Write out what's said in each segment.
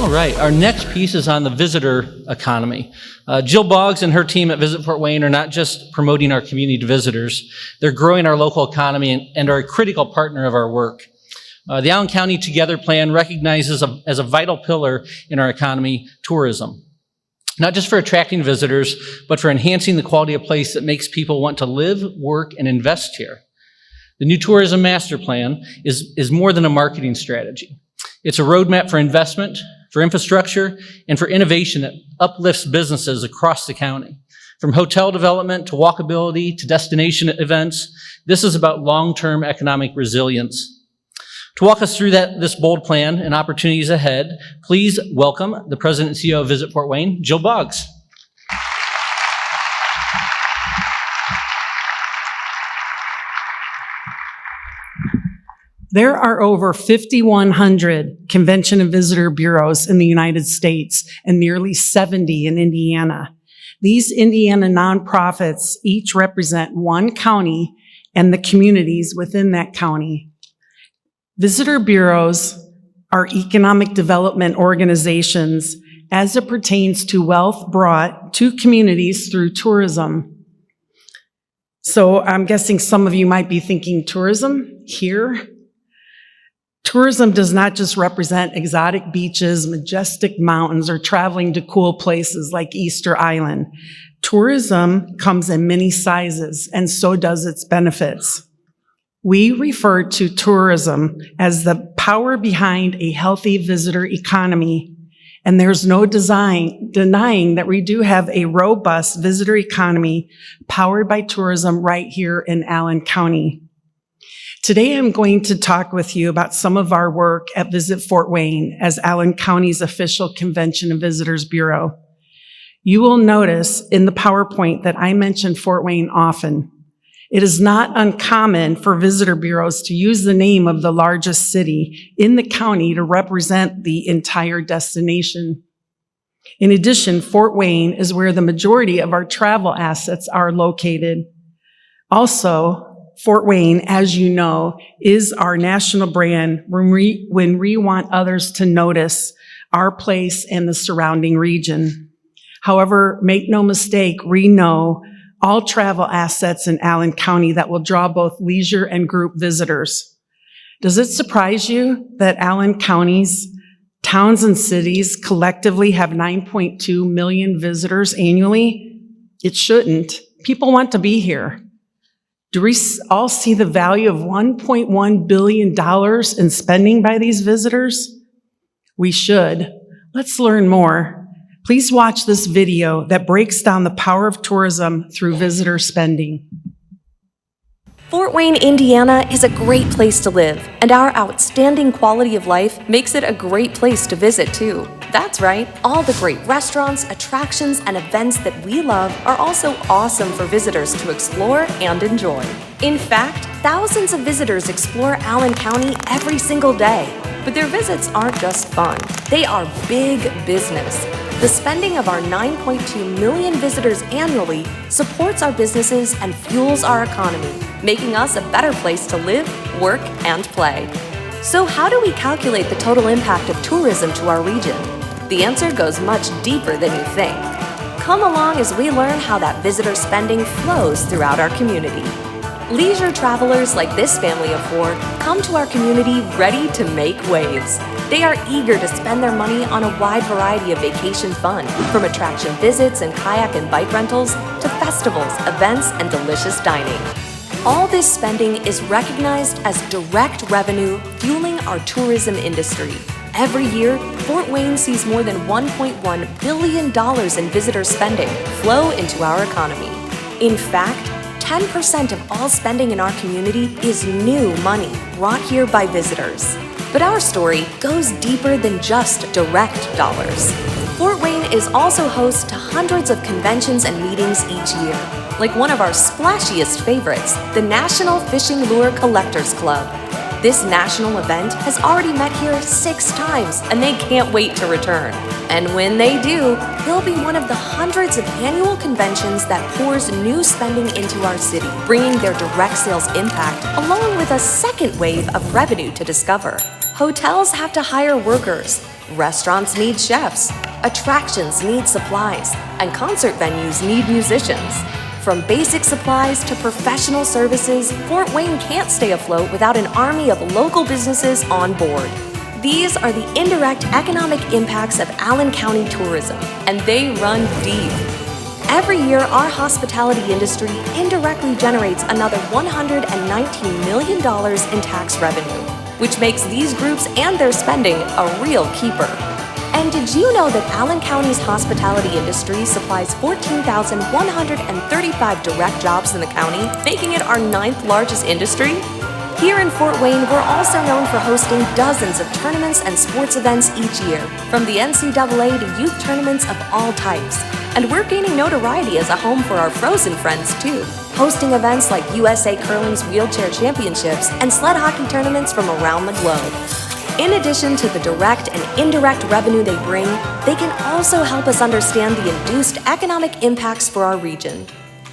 All right, our next piece is on the visitor economy. Jill Boggs and her team at Visit Fort Wayne are not just promoting our community to visitors, they're growing our local economy and are a critical partner of our work. The Allen County Together Plan recognizes as a vital pillar in our economy, tourism. Not just for attracting visitors, but for enhancing the quality of place that makes people want to live, work, and invest here. The new tourism master plan is more than a marketing strategy. It's a roadmap for investment, for infrastructure, and for innovation that uplifts businesses across the county. From hotel development to walkability to destination events, this is about long-term economic resilience. To walk us through this bold plan and opportunities ahead, please welcome the President and CEO of Visit Fort Wayne, Jill Boggs. There are over 5,100 convention and visitor bureaus in the United States and nearly 70 in Indiana. These Indiana nonprofits each represent one county and the communities within that county. Visitor bureaus are economic development organizations as it pertains to wealth brought to communities through tourism. So I'm guessing some of you might be thinking, tourism here? Tourism does not just represent exotic beaches, majestic mountains, or traveling to cool places like Easter Island. Tourism comes in many sizes, and so does its benefits. We refer to tourism as the power behind a healthy visitor economy, and there's no denying that we do have a robust visitor economy powered by tourism right here in Allen County. Today, I'm going to talk with you about some of our work at Visit Fort Wayne as Allen County's official Convention and Visitors Bureau. You will notice in the PowerPoint that I mention Fort Wayne often. It is not uncommon for visitor bureaus to use the name of the largest city in the county to represent the entire destination. In addition, Fort Wayne is where the majority of our travel assets are located. Also, Fort Wayne, as you know, is our national brand when we want others to notice our place and the surrounding region. However, make no mistake, we know all travel assets in Allen County that will draw both leisure and group visitors. Does it surprise you that Allen County's towns and cities collectively have 9.2 million visitors annually? It shouldn't. People want to be here. Do we all see the value of $1.1 billion in spending by these visitors? We should. Let's learn more. Please watch this video that breaks down the power of tourism through visitor spending. Fort Wayne, Indiana is a great place to live, and our outstanding quality of life makes it a great place to visit too. That's right, all the great restaurants, attractions, and events that we love are also awesome for visitors to explore and enjoy. In fact, thousands of visitors explore Allen County every single day. But their visits aren't just fun, they are big business. The spending of our 9.2 million visitors annually supports our businesses and fuels our economy, making us a better place to live, work, and play. So how do we calculate the total impact of tourism to our region? The answer goes much deeper than you think. Come along as we learn how that visitor spending flows throughout our community. Leisure travelers like this family of four come to our community ready to make waves. They are eager to spend their money on a wide variety of vacation fun, from attraction visits and kayak and bike rentals to festivals, events, and delicious dining. All this spending is recognized as direct revenue fueling our tourism industry. Every year, Fort Wayne sees more than $1.1 billion in visitor spending flow into our economy. In fact, 10% of all spending in our community is new money brought here by visitors. But our story goes deeper than just direct dollars. Fort Wayne is also host to hundreds of conventions and meetings each year, like one of our splashiest favorites, the National Fishing Lure Collectors Club. This national event has already met here 6 times, and they can't wait to return. And when they do, it'll be one of the hundreds of annual conventions that pours new spending into our city, bringing their direct sales impact along with a second wave of revenue to discover. Hotels have to hire workers, restaurants need chefs, attractions need supplies, and concert venues need musicians. From basic supplies to professional services, Fort Wayne can't stay afloat without an army of local businesses on board. These are the indirect economic impacts of Allen County tourism, and they run deep. Every year, our hospitality industry indirectly generates another $119 million in tax revenue, which makes these groups and their spending a real keeper. And did you know that Allen County's hospitality industry supplies 14,135 direct jobs in the county, making it our 9th largest industry? Here in Fort Wayne, we're also known for hosting dozens of tournaments and sports events each year, from the NCAA to youth tournaments of all types. And we're gaining notoriety as a home for our Frozen friends, too, hosting events like USA Curling's Wheelchair Championships and sled hockey tournaments from around the globe. In addition to the direct and indirect revenue they bring, they can also help us understand the induced economic impacts for our region.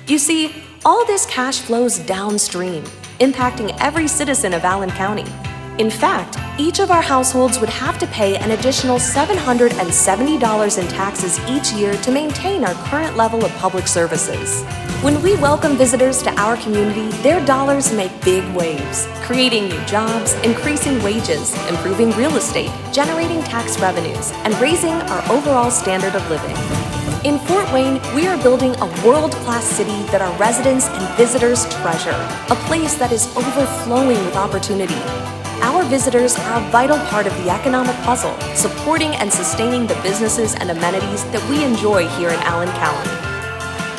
You see, all this cash flows downstream, impacting every citizen of Allen County. In fact, each of our households would have to pay an additional $770 in taxes each year to maintain our current level of public services. When we welcome visitors to our community, their dollars make big waves, creating new jobs, increasing wages, improving real estate, generating tax revenues, and raising our overall standard of living. In Fort Wayne, we are building a world-class city that our residents and visitors treasure, a place that is overflowing with opportunity. Our visitors are a vital part of the economic puzzle, supporting and sustaining the businesses and amenities that we enjoy here in Allen County.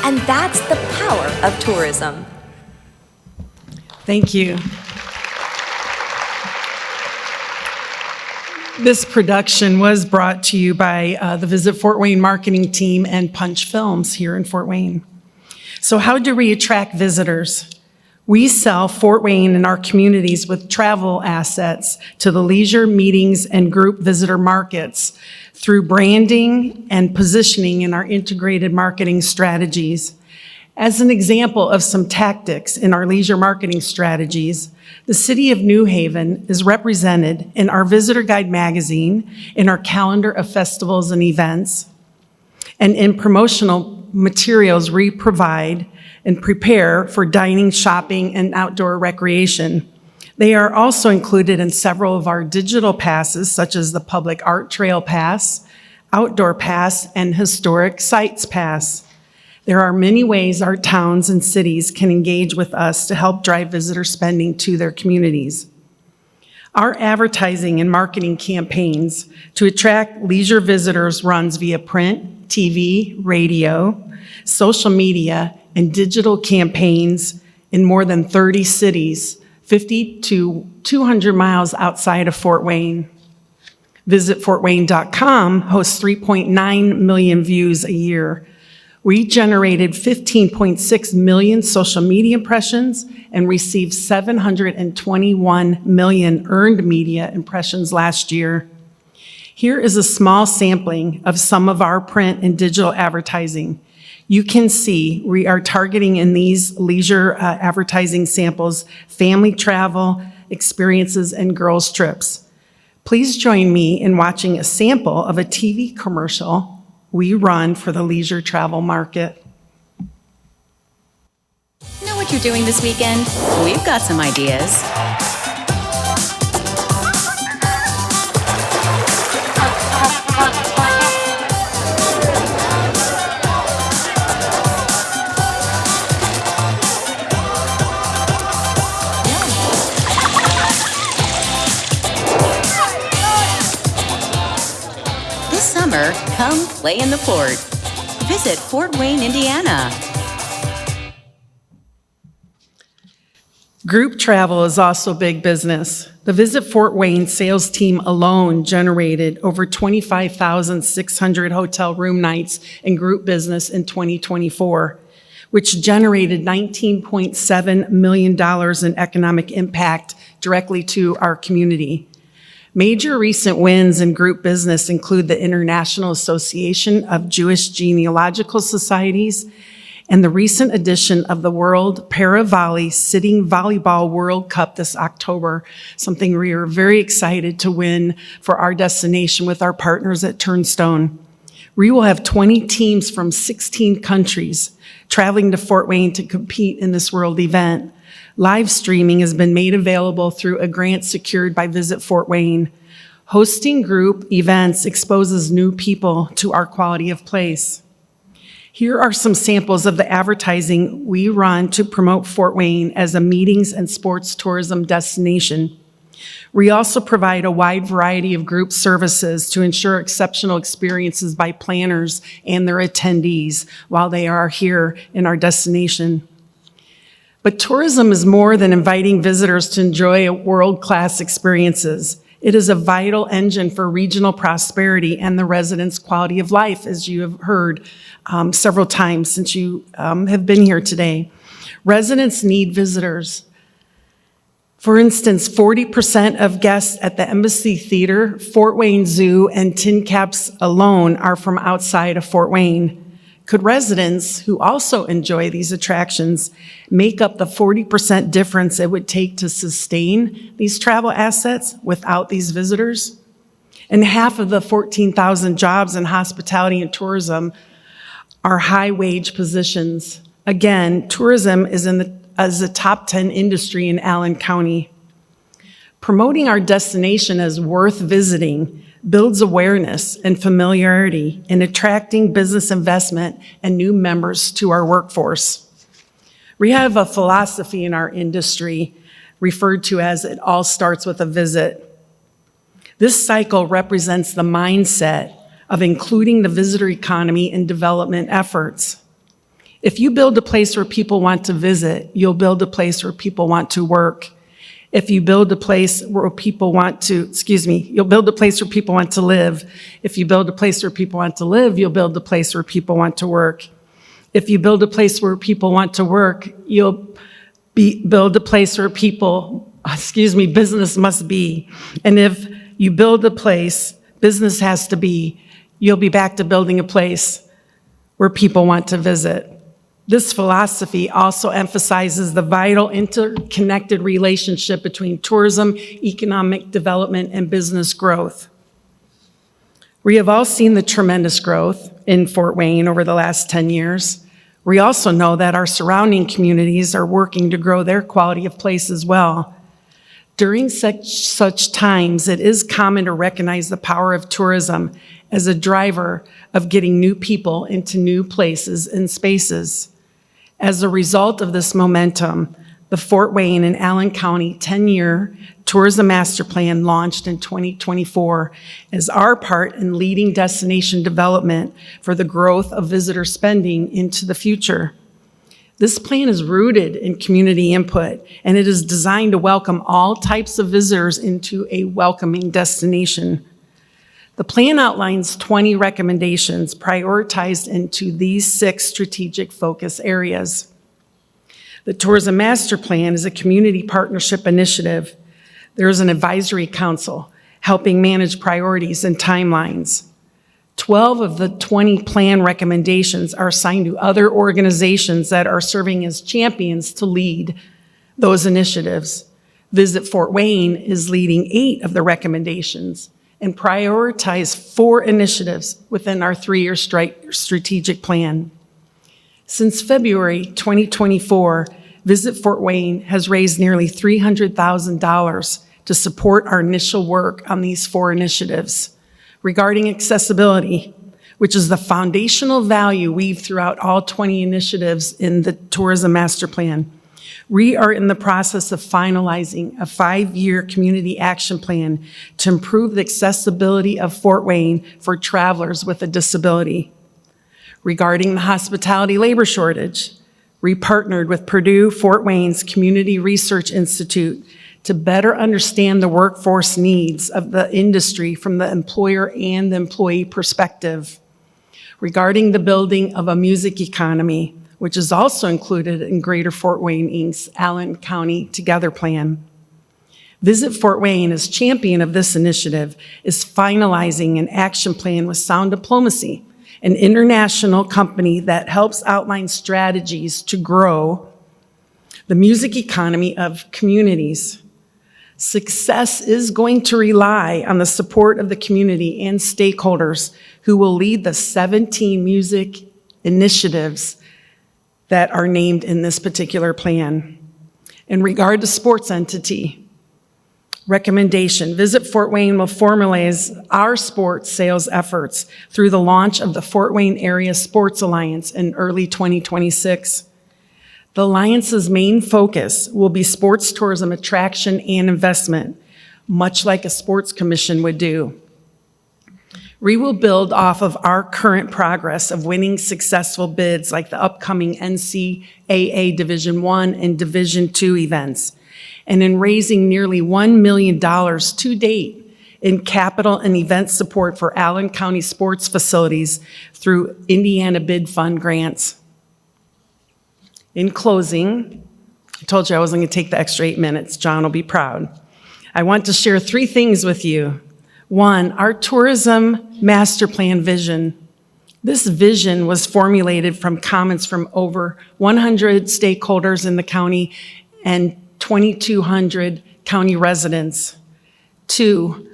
And that's the power of tourism. Thank you. This production was brought to you by the Visit Fort Wayne marketing team and Punch Films here in Fort Wayne. So how do we attract visitors? We sell Fort Wayne and our communities with travel assets to the leisure, meetings, and group visitor markets through branding and positioning in our integrated marketing strategies. As an example of some tactics in our leisure marketing strategies, the City of New Haven is represented in our Visitor Guide magazine, in our calendar of festivals and events, and in promotional materials we provide and prepare for dining, shopping, and outdoor recreation. They are also included in several of our digital passes, such as the Public Art Trail Pass, Outdoor Pass, and Historic Sites Pass. There are many ways our towns and cities can engage with us to help drive visitor spending to their communities. Our advertising and marketing campaigns to attract leisure visitors runs via print, TV, radio, social media, and digital campaigns in more than 30 cities, 50 to 200 miles outside of Fort Wayne. VisitFortWayne.com hosts 3.9 million views a year. We generated 15.6 million social media impressions and received 721 million earned media impressions last year. Here is a small sampling of some of our print and digital advertising. You can see we are targeting in these leisure advertising samples family travel, experiences, and girls' trips. Please join me in watching a sample of a TV commercial we run for the leisure travel market. Know what you're doing this weekend? We've got some ideas. Come play in the Fort. Visit Fort Wayne, Indiana. Group travel is also big business. The Visit Fort Wayne sales team alone generated over 25,600 hotel room nights in group business in 2024, which generated $19.7 million in economic impact directly to our community. Major recent wins in group business include the International Association of Jewish Genealogical Societies and the recent edition of the World Para-Volley Sitting Volleyball World Cup this October, something we are very excited to win for our destination with our partners at Turnstone. We will have 20 teams from 16 countries traveling to Fort Wayne to compete in this world event. Live streaming has been made available through a grant secured by Visit Fort Wayne. Hosting group events exposes new people to our quality of place. Here are some samples of the advertising we run to promote Fort Wayne as a meetings and sports tourism destination. We also provide a wide variety of group services to ensure exceptional experiences by planners and their attendees while they are here in our destination. But tourism is more than inviting visitors to enjoy world-class experiences. It is a vital engine for regional prosperity and the residents' quality of life, as you have heard several times since you have been here today. Residents need visitors. For instance, 40% of guests at the Embassy Theater, Fort Wayne Zoo, and Tin Caps alone are from outside of Fort Wayne. Could residents who also enjoy these attractions make up the 40% difference it would take to sustain these travel assets without these visitors? And half of the 14,000 jobs in hospitality and tourism are high-wage positions. Again, tourism is a top 10 industry in Allen County. Promoting our destination as worth visiting builds awareness and familiarity in attracting business investment and new members to our workforce. We have a philosophy in our industry referred to as "it all starts with a visit." This cycle represents the mindset of including the visitor economy in development efforts. If you build a place where people want to visit, you'll build a place where people want to work. If you build a place where people want to, you'll build a place where people want to live. If you build a place where people want to live, you'll build a place where people want to work. If you build a place where people want to work, you'll build a place where business must be. And if you build a place, business has to be, you'll be back to building a place where people want to visit. This philosophy also emphasizes the vital interconnected relationship between tourism, economic development, and business growth. We have all seen the tremendous growth in Fort Wayne over the last 10 years. We also know that our surrounding communities are working to grow their quality of place as well. During such times, it is common to recognize the power of tourism as a driver of getting new people into new places and spaces. As a result of this momentum, the Fort Wayne and Allen County 10-year Tourism Master Plan launched in 2024 as our part in leading destination development for the growth of visitor spending into the future. This plan is rooted in community input, and it is designed to welcome all types of visitors into a welcoming destination. The plan outlines 20 recommendations prioritized into these 6 strategic focus areas. The Tourism Master Plan is a community partnership initiative. There is an advisory council helping manage priorities and timelines. 12 of the 20 plan recommendations are assigned to other organizations that are serving as champions to lead those initiatives. Visit Fort Wayne is leading 8 of the recommendations and prioritize 4 initiatives within our 3-year strategic plan. Since February 2024, Visit Fort Wayne has raised nearly $300,000 to support our initial work on these 4 initiatives. Regarding accessibility, which is the foundational value weaved throughout all 20 initiatives in the Tourism Master Plan, we are in the process of finalizing a 5-year community action plan to improve the accessibility of Fort Wayne for travelers with a disability. Regarding the hospitality labor shortage, we partnered with Purdue Fort Wayne's Community Research Institute to better understand the workforce needs of the industry from the employer and the employee perspective. Regarding the building of a music economy, which is also included in Greater Fort Wayne, Inc.'s Allen County Together Plan. Visit Fort Wayne, as champion of this initiative, is finalizing an action plan with sound diplomacy an international company that helps outline strategies to grow the music economy of communities. Success is going to rely on the support of the community and stakeholders who will lead the 17 music initiatives that are named in this particular plan. In regard to sports entity, recommendation, Visit Fort Wayne will formalize our sports sales efforts through the launch of the Fort Wayne Area Sports Alliance in early 2026. The Alliance's main focus will be sports tourism attraction and investment, much like a sports commission would do. We will build off of our current progress of winning successful bids like the upcoming NCAA Division I and Division II events, and in raising nearly $1 million to date in capital and event support for Allen County sports facilities through Indiana Bid Fund grants. In closing, I told you I wasn't going to take the extra 8 minutes. John will be proud. I want to share 3 things with you. 1, our tourism master plan vision. This vision was formulated from comments from over 100 stakeholders in the county and 2,200 county residents. 2,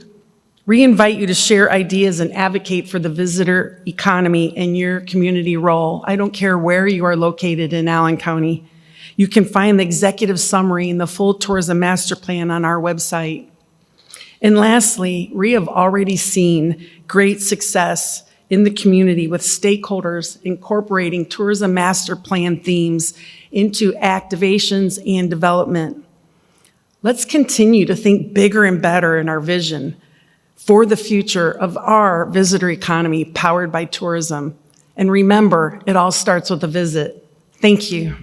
we invite you to share ideas and advocate for the visitor economy in your community role. I don't care where you are located in Allen County. You can find the executive summary and the full tourism master plan on our website. And lastly, we have already seen great success in the community with stakeholders incorporating tourism master plan themes into activations and development. Let's continue to think bigger and better in our vision for the future of our visitor economy powered by tourism. And remember, it all starts with a visit. Thank you.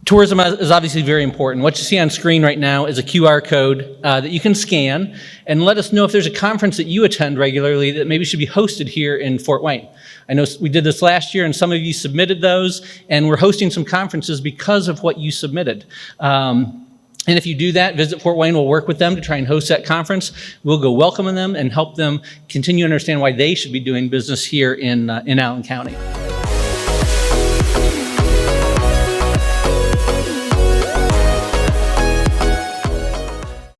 Tourism is obviously very important. What you see on screen right now is a QR code that you can scan and let us know if there's a conference that you attend regularly that maybe should be hosted here in Fort Wayne. I know we did this last year and some of you submitted those, and we're hosting some conferences because of what you submitted. And if you do that, Visit Fort Wayne will work with them to try and host that conference. We'll go welcome them and help them continue to understand why they should be doing business here in Allen County.